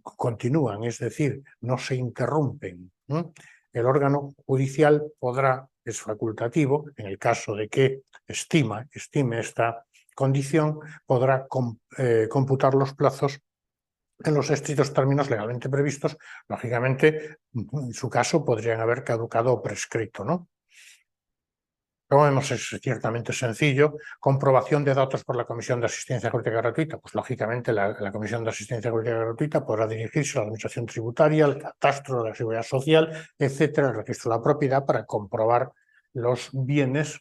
continúan, es decir, no se interrumpen. El órgano judicial podrá, es facultativo, en el caso de que estime esta condición, podrá computar los plazos en los estrictos términos legalmente previstos. Lógicamente, en su caso, podrían haber caducado o prescrito, ¿no? Como vemos, es ciertamente sencillo. Comprobación de datos por la Comisión de Asistencia Jurídica Gratuita. Pues lógicamente la Comisión de Asistencia Jurídica Gratuita podrá dirigirse a la Administración Tributaria, al Catastro de la Seguridad Social, etcétera, el Registro de la Propiedad, para comprobar los bienes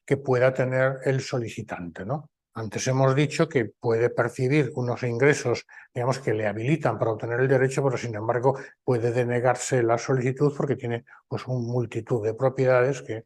que pueda tener el solicitante, ¿no? Antes hemos dicho que puede percibir unos ingresos, digamos, que le habilitan para obtener el derecho, pero sin embargo puede denegarse la solicitud porque tiene pues una multitud de propiedades que...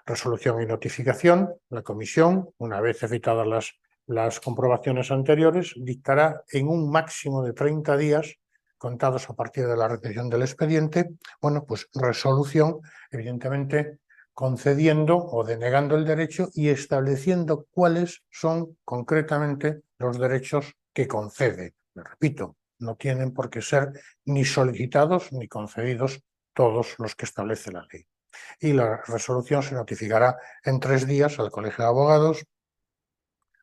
Resolución y notificación. La comisión, una vez efectuadas las comprobaciones anteriores, dictará en un máximo de 30 días, contados a partir de la recepción del expediente, bueno, pues resolución, evidentemente concediendo o denegando el derecho y estableciendo cuáles son concretamente los derechos que concede. Lo repito, no tienen por qué ser ni solicitados ni concedidos todos los que establece la ley. Y la resolución se notificará en 3 días al Colegio de Abogados,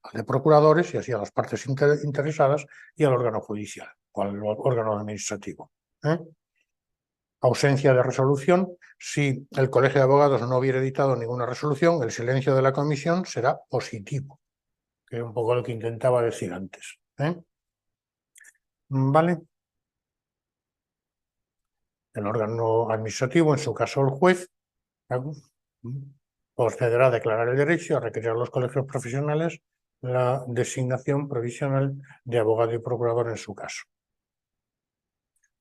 al de Procuradores y así a las partes interesadas y al órgano judicial o al órgano administrativo. Ausencia de resolución. Si el Colegio de Abogados no hubiera editado ninguna resolución, el silencio de la comisión será positivo, que es un poco lo que intentaba decir antes. ¿Vale? El órgano administrativo, en su caso el juez, procederá a declarar el derecho y a requerir a los colegios profesionales la designación provisional de abogado y procurador en su caso.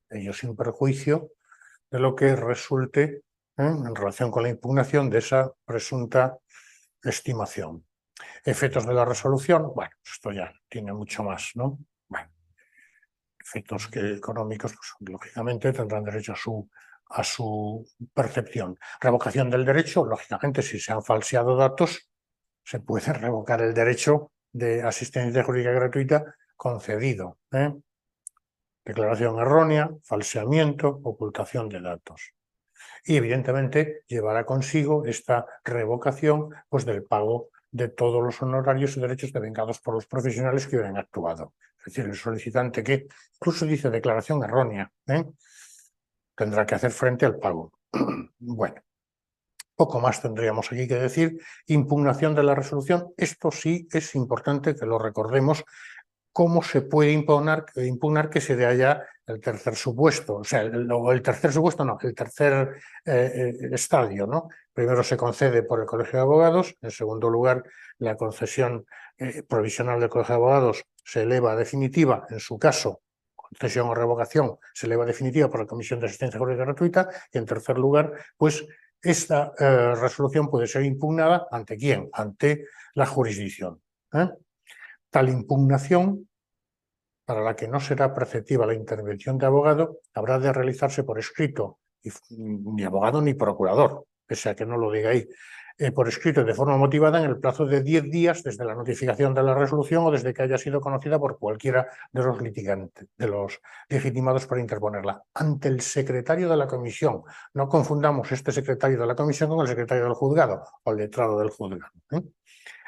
Ello sin perjuicio de lo que resulte en relación con la impugnación de esa presunta estimación. Efectos de la resolución, bueno, esto ya tiene mucho más, ¿no? Bueno, efectos económicos, pues, lógicamente tendrán derecho a su percepción. Revocación del derecho, lógicamente, si se han falseado datos, se puede revocar el derecho de asistencia jurídica gratuita concedido. Declaración errónea, falseamiento, ocultación de datos. Y evidentemente llevará consigo esta revocación pues, del pago de todos los honorarios y derechos devengados por los profesionales que hubieran actuado. Es decir, el solicitante que incluso dice declaración errónea, tendrá que hacer frente al pago. Bueno, poco más tendríamos aquí que decir. Impugnación de la resolución. Esto sí es importante que lo recordemos. ¿Cómo se puede impugnar que se dé allá el tercer supuesto? O sea, el tercer supuesto no, el tercer estadio, ¿no? Primero se concede por el Colegio de Abogados, en segundo lugar, la concesión provisional del Colegio de Abogados se eleva a definitiva, en su caso, concesión o revocación se eleva a definitiva por la Comisión de Asistencia Jurídica Gratuita, y en tercer lugar, pues esta resolución puede ser impugnada ¿ante quién? Ante la jurisdicción. Tal impugnación, para la que no será preceptiva la intervención de abogado, habrá de realizarse por escrito, y ni abogado ni procurador, pese a que no lo diga ahí, por escrito de forma motivada en el plazo de 10 días desde la notificación de la resolución o desde que haya sido conocida por cualquiera de los litigantes, de los legitimados para interponerla, ante el secretario de la comisión. No confundamos este secretario de la comisión con el secretario del juzgado o el letrado del juzgado.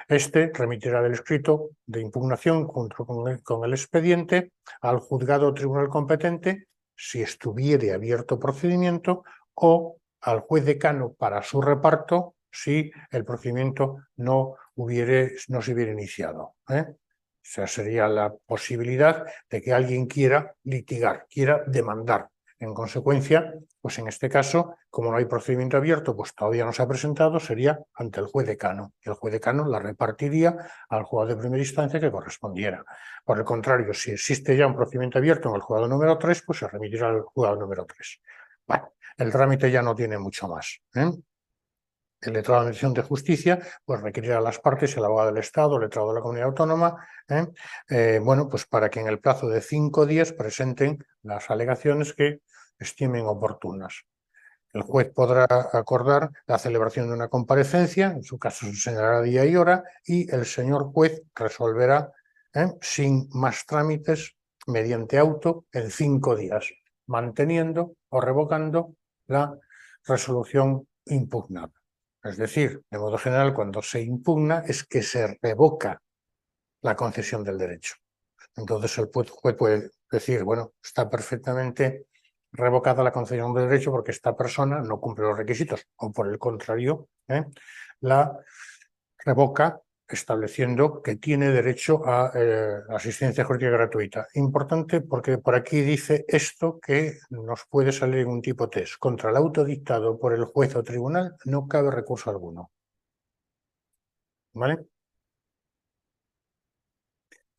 Este remitirá el escrito de impugnación junto con el expediente al juzgado o tribunal competente si estuviere abierto procedimiento, o al juez decano para su reparto si el procedimiento no se hubiera iniciado. O sea, sería la posibilidad de que alguien quiera litigar, quiera demandar. En consecuencia, pues en este caso, como no hay procedimiento abierto, pues todavía no se ha presentado, sería ante el juez decano. Y el juez decano la repartiría al juzgado de primera instancia que correspondiera. Por el contrario, si existe ya un procedimiento abierto en el juzgado número 3, pues se remitirá al juzgado número 3. Bueno, el trámite ya no tiene mucho más. El letrado de Administración de Justicia pues requerirá a las partes, el abogado del Estado, el letrado de la comunidad autónoma, bueno, pues para que en el plazo de 5 días presenten las alegaciones que estimen oportunas. El juez podrá acordar la celebración de una comparecencia, en su caso se señalará día y hora, y el señor juez resolverá sin más trámites mediante auto en 5 días, manteniendo o revocando la resolución impugnada. Es decir, de modo general, cuando se impugna es que se revoca la concesión del derecho. Entonces el juez puede decir, bueno, está perfectamente revocada la concesión del derecho porque esta persona no cumple los requisitos, o por el contrario, la revoca estableciendo que tiene derecho a asistencia jurídica gratuita. Importante porque por aquí dice esto que nos puede salir en un tipo test. Contra el auto dictado por el juez o tribunal no cabe recurso alguno. ¿Vale?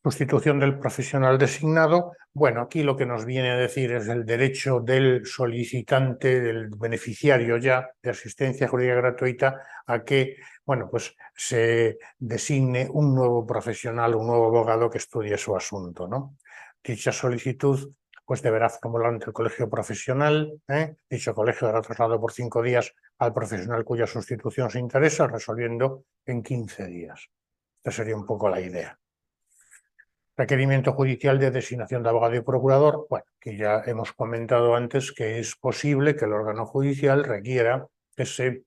Sustitución del profesional designado. Bueno, aquí lo que nos viene a decir es el derecho del solicitante, del beneficiario ya de asistencia jurídica gratuita, a que, bueno, pues se designe un nuevo profesional, un nuevo abogado que estudie su asunto, ¿no? Dicha solicitud pues deberá formular ante el colegio profesional. Dicho colegio dará traslado por 5 días al profesional cuya sustitución se interesa, resolviendo en 15 días. Esta sería un poco la idea. Requerimiento judicial de designación de abogado y procurador. Bueno, que ya hemos comentado antes que es posible que el órgano judicial requiera que se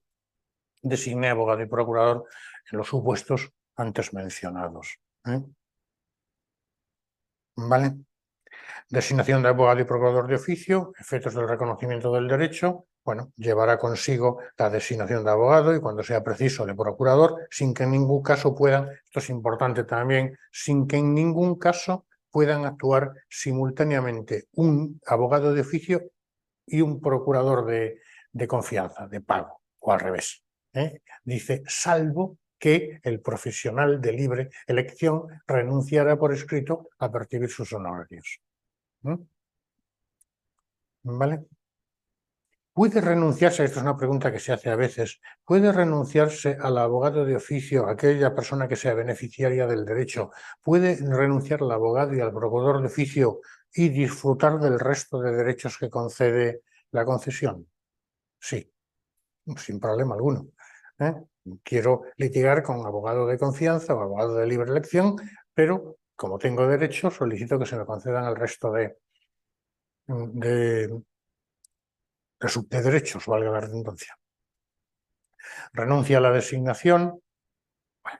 designe abogado y procurador en los supuestos antes mencionados. ¿Vale? Designación de abogado y procurador de oficio, efectos del reconocimiento del derecho. Bueno, llevará consigo la designación de abogado y, cuando sea preciso, de procurador, sin que en ningún caso puedan, esto es importante también, sin que en ningún caso puedan actuar simultáneamente un abogado de oficio y un procurador de confianza, de pago, o al revés. Dice, salvo que el profesional de libre elección renunciara por escrito a percibir sus honorarios. ¿Vale? ¿Puede renunciarse, esta es una pregunta que se hace a veces, puede renunciarse al abogado de oficio, aquella persona que sea beneficiaria del derecho, puede renunciar al abogado y al procurador de oficio y disfrutar del resto de derechos que concede la concesión? Sí, sin problema alguno. Quiero litigar con abogado de confianza o abogado de libre elección, pero como tengo derecho, solicito que se me concedan el resto de derechos, valga la redundancia. Renuncia a la designación. Bueno,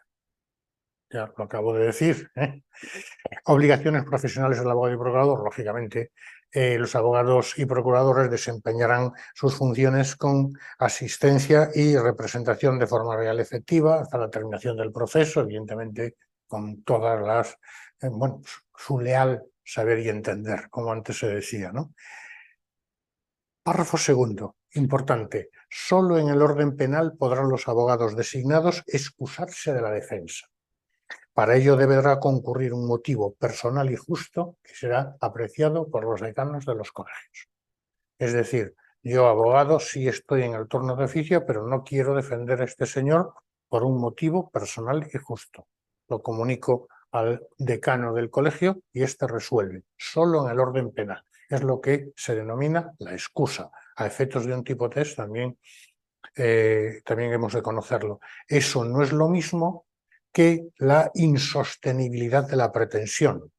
ya lo acabo de decir, ¿eh? Obligaciones profesionales del abogado y procurador, lógicamente, los abogados y procuradores desempeñarán sus funciones con asistencia y representación de forma real y efectiva hasta la terminación del proceso, evidentemente con todas las, bueno, su leal saber y entender, como antes se decía, ¿no? Párrafo segundo, importante. Solo en el orden penal podrán los abogados designados excusarse de la defensa. Para ello deberá concurrir un motivo personal y justo que será apreciado por los decanos de los colegios. Es decir, yo, abogado, sí estoy en el turno de oficio, pero no quiero defender a este señor por un motivo personal y justo. Lo comunico al decano del colegio y este resuelve, solo en el orden penal. Es lo que se denomina la excusa. A efectos de un tipo test también hemos de conocerlo. Eso no es lo mismo que la insostenibilidad de la pretensión,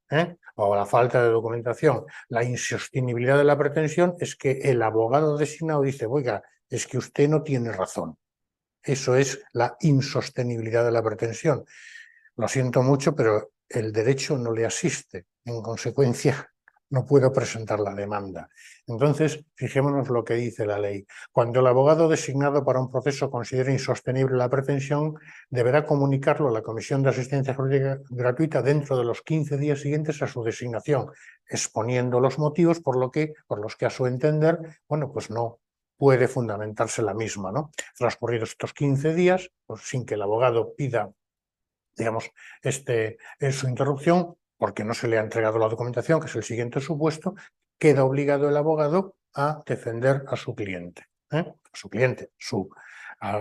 o la falta de documentación. La insostenibilidad de la pretensión es que el abogado designado dice, oiga, es que usted no tiene razón. Eso es la insostenibilidad de la pretensión. Lo siento mucho, pero el derecho no le asiste. En consecuencia, no puedo presentar la demanda. Entonces, fijémonos lo que dice la ley. Cuando el abogado designado para un proceso considere insostenible la pretensión, deberá comunicarlo a la Comisión de Asistencia Jurídica Gratuita dentro de los 15 días siguientes a su designación, exponiendo los motivos por los que a su entender, bueno, pues no puede fundamentarse la misma, ¿no? Transcurridos estos 15 días, pues sin que el abogado pida, digamos, su interrupción, porque no se le ha entregado la documentación, que es el siguiente supuesto, queda obligado el abogado a defender a su cliente, a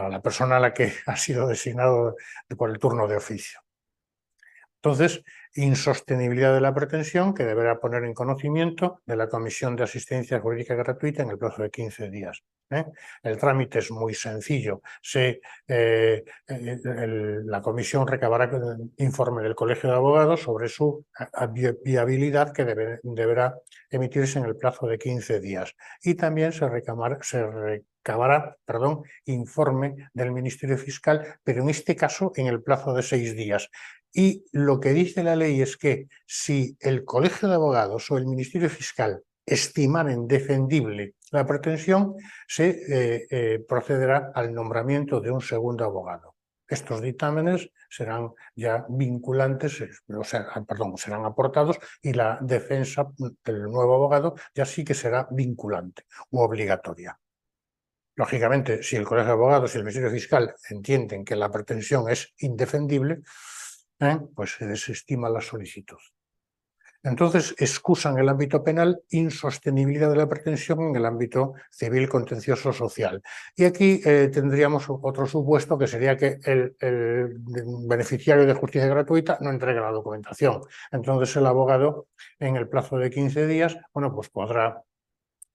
la persona a la que ha sido designado por el turno de oficio. Entonces, insostenibilidad de la pretensión que deberá poner en conocimiento de la Comisión de Asistencia Jurídica Gratuita en el plazo de 15 días. El trámite es muy sencillo. La comisión recabará informe del Colegio de Abogados sobre su viabilidad que deberá emitirse en el plazo de 15 días. Y también se recabará informe del Ministerio Fiscal, pero en este caso en el plazo de 6 días. Y lo que dice la ley es que si el Colegio de Abogados o el Ministerio Fiscal estimaren defendible la pretensión, se procederá al nombramiento de un segundo abogado. Estos dictámenes serán ya vinculantes, serán aportados, y la defensa del nuevo abogado ya sí que será vinculante u obligatoria. Lógicamente, si el Colegio de Abogados y el Ministerio Fiscal entienden que la pretensión es indefendible, pues se desestima la solicitud. Entonces, excusan el ámbito penal, insostenibilidad de la pretensión en el ámbito civil, contencioso, social. Y aquí tendríamos otro supuesto, que sería que el beneficiario de justicia gratuita no entrega la documentación. Entonces, el abogado, en el plazo de 15 días, bueno, pues podrá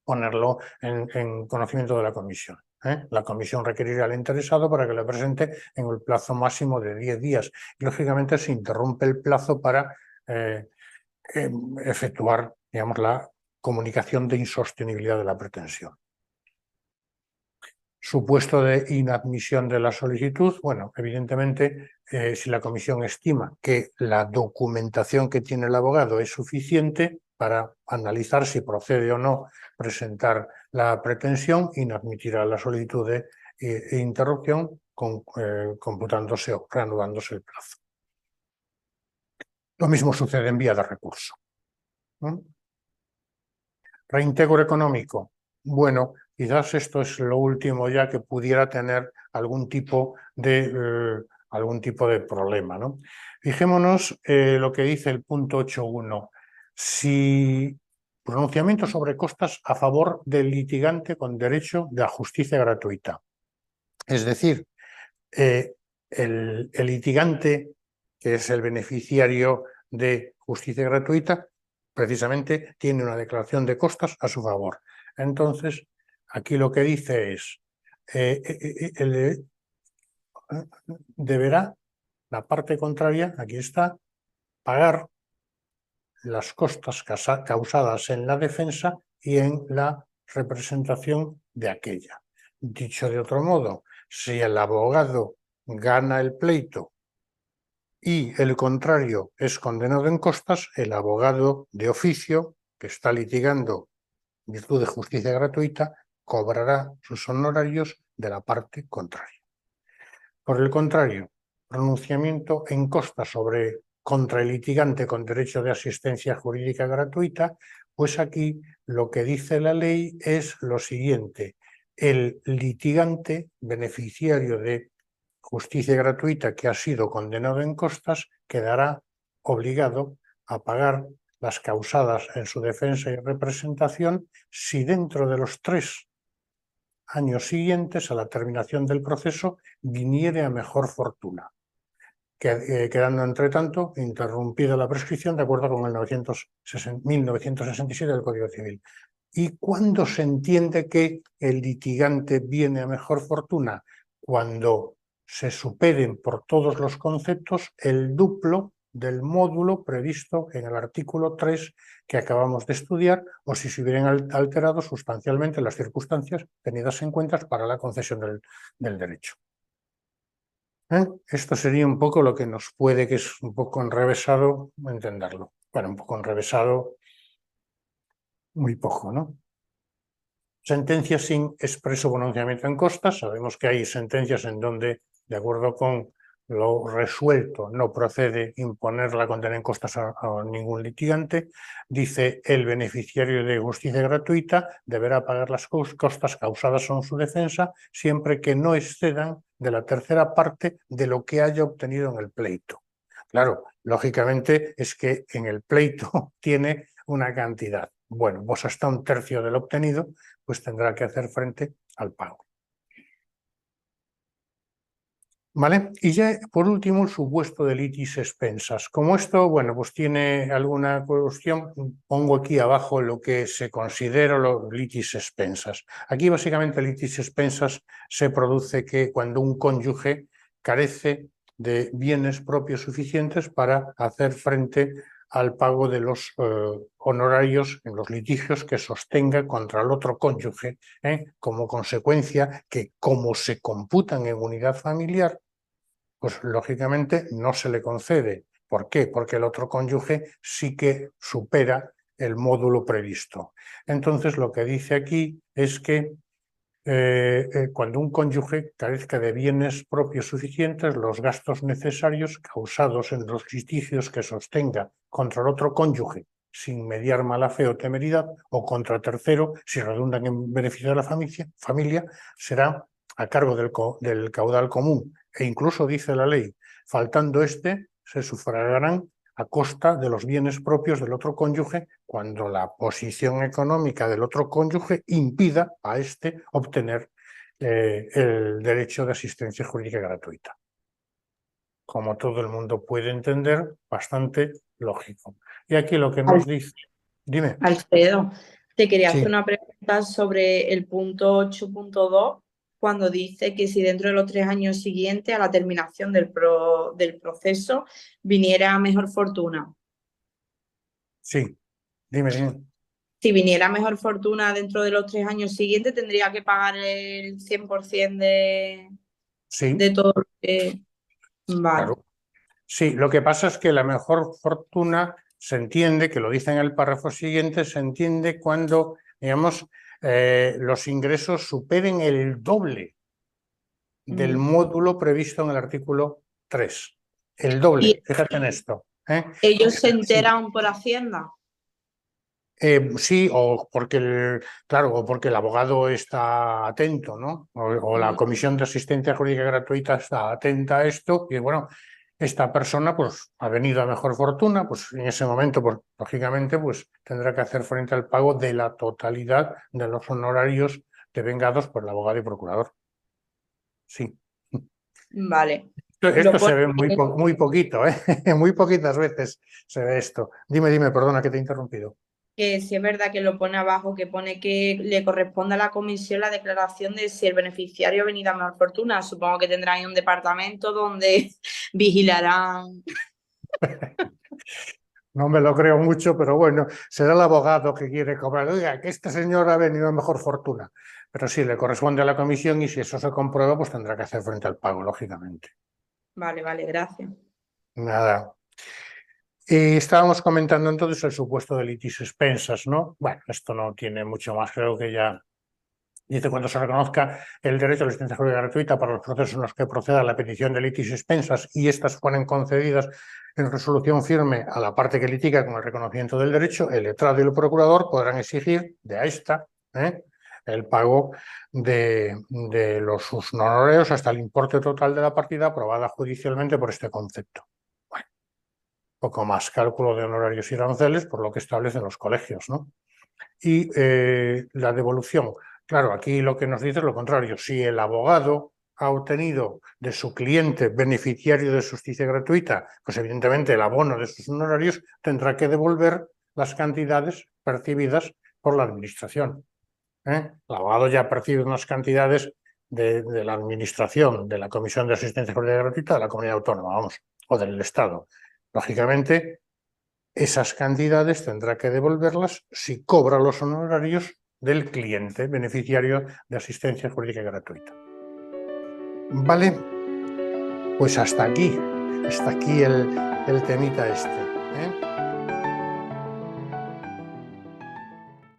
ponerlo en conocimiento de la comisión. La comisión requerirá al interesado para que lo presente en el plazo máximo de 10 días. Y, lógicamente, se interrumpe el plazo para efectuar, digamos, la comunicación de insostenibilidad de la pretensión. Supuesto de inadmisión de la solicitud, bueno, evidentemente, si la comisión estima que la documentación que tiene el abogado es suficiente para analizar si procede o no presentar la pretensión, inadmitirá la solicitud de interrupción, computándose o reanudándose el plazo. Lo mismo sucede en vía de recurso. Reintegro económico. Bueno, quizás esto es lo último ya que pudiera tener algún tipo de problema, ¿no? Fijémonos lo que dice el punto 8.1. Si pronunciamiento sobre costas a favor del litigante con derecho de justicia gratuita. Es decir, el litigante, que es el beneficiario de justicia gratuita, precisamente tiene una declaración de costas a su favor. Entonces, aquí lo que dice es, deberá la parte contraria, aquí está, pagar las costas causadas en la defensa y en la representación de aquella. Dicho de otro modo, si el abogado gana el pleito y el contrario es condenado en costas, el abogado de oficio que está litigando en virtud de justicia gratuita cobrará sus honorarios de la parte contraria. Por el contrario, pronunciamiento en costas contra el litigante con derecho de asistencia jurídica gratuita, pues aquí lo que dice la ley es lo siguiente: el litigante beneficiario de justicia gratuita que ha sido condenado en costas quedará obligado a pagar las causadas en su defensa y representación si dentro de los 3 años siguientes a la terminación del proceso viniere a mejor fortuna, quedando entre tanto interrumpida la prescripción de acuerdo con el 1967 del Código Civil. ¿Y cuándo se entiende que el litigante viene a mejor fortuna? Cuando se superen por todos los conceptos el duplo del módulo previsto en el artículo 3 que acabamos de estudiar, o si se hubieran alterado sustancialmente las circunstancias tenidas en cuenta para la concesión del derecho. Esto sería un poco lo que nos puede, que es un poco enrevesado, entenderlo. Bueno, un poco enrevesado, muy poco, ¿no? Sentencias sin expreso pronunciamiento en costas. Sabemos que hay sentencias en donde, de acuerdo con lo resuelto, no procede imponer la condena en costas a ningún litigante. Dice: el beneficiario de justicia gratuita deberá pagar las costas causadas en su defensa siempre que no excedan de la tercera parte de lo que haya obtenido en el pleito. Claro, lógicamente es que en el pleito tiene una cantidad. Bueno, pues hasta 1/3 del obtenido, pues tendrá que hacer frente al pago. ¿Vale? Y ya por último el supuesto de litis expensas. Como esto, bueno, pues tiene alguna cuestión, pongo aquí abajo lo que se considera los litis expensas. Aquí básicamente litis expensas se produce que cuando un cónyuge carece de bienes propios suficientes para hacer frente al pago de los honorarios en los litigios que sostenga contra el otro cónyuge, como consecuencia que, como se computan en unidad familiar, pues lógicamente no se le concede. ¿Por qué? Porque el otro cónyuge sí que supera el módulo previsto. Entonces, lo que dice aquí es que cuando un cónyuge carezca de bienes propios suficientes, los gastos necesarios causados en los litigios que sostenga contra el otro cónyuge sin mediar mala fe o temeridad, o contra tercero, si redundan en beneficio de la familia, será a cargo del caudal común. E incluso dice la ley: faltando este, se sufragarán a costa de los bienes propios del otro cónyuge cuando la posición económica del otro cónyuge impida a este obtener el derecho de asistencia jurídica gratuita. Como todo el mundo puede entender, bastante lógico. Y aquí lo que nos dice... Dime. Alfredo, te quería Sí. hacer una pregunta sobre el punto 8.2, cuando dice que si dentro de los 3 años siguientes a la terminación del proceso viniera mejor fortuna. Sí, dime. Si viniera mejor fortuna dentro de los 3 años siguientes, tendría que pagar el 100% de todo lo que... Vale. Claro. Sí, lo que pasa es que la mejor fortuna se entiende, que lo dice en el párrafo siguiente, se entiende cuando, digamos, los ingresos superen el doble del módulo previsto en el artículo 3. El doble, fíjate en esto. ¿Ellos se Sí. enteran por Hacienda? Sí, o porque porque el abogado está atento, ¿no? O la Comisión de Asistencia Jurídica Gratuita está atenta a esto, y bueno, esta persona pues ha venido a mejor fortuna, pues en ese momento, pues lógicamente, pues tendrá que hacer frente al pago de la totalidad de los honorarios devengados por el abogado y procurador. Sí. Vale. Esto se ve muy poquito, ¿eh? Muy poquitas veces se ve esto. Dime, perdona que te he interrumpido. Que si es verdad que lo pone abajo, que pone que le corresponde a la comisión la declaración de si el beneficiario ha venido a mejor fortuna. Supongo que tendrán ahí un departamento donde vigilarán. No me lo creo mucho, pero bueno, será el abogado que quiere cobrar. Oiga, que este señor ha venido a mejor fortuna. Pero sí, le corresponde a la comisión, y si eso se comprueba, pues tendrá que hacer frente al pago, lógicamente. Vale, gracias. Nada. Estábamos comentando entonces el supuesto de litis expensas, ¿no? Bueno, esto no tiene mucho más, creo que ya dice cuando se reconozca el derecho a la asistencia jurídica gratuita para los procesos en los que proceda la petición de litis expensas y estas fueran concedidas en resolución firme a la parte que litiga con el reconocimiento del derecho, el letrado y el procurador podrán exigir de esta el pago de sus honorarios hasta el importe total de la partida aprobada judicialmente por este concepto. Bueno, poco más cálculo de honorarios y aranceles por lo que establecen los colegios, ¿no? Y la devolución. Claro, aquí lo que nos dice es lo contrario. Si el abogado ha obtenido de su cliente beneficiario de justicia gratuita, pues evidentemente el abono de sus honorarios tendrá que devolver las cantidades percibidas por la administración. El abogado ya percibe unas cantidades de la administración, de la Comisión de Asistencia Jurídica Gratuita de la Comunidad Autónoma, vamos, o del Estado. Lógicamente, esas cantidades tendrá que devolverlas si cobra los honorarios del cliente beneficiario de asistencia jurídica gratuita. Vale, pues hasta aquí el temita este, ¿eh?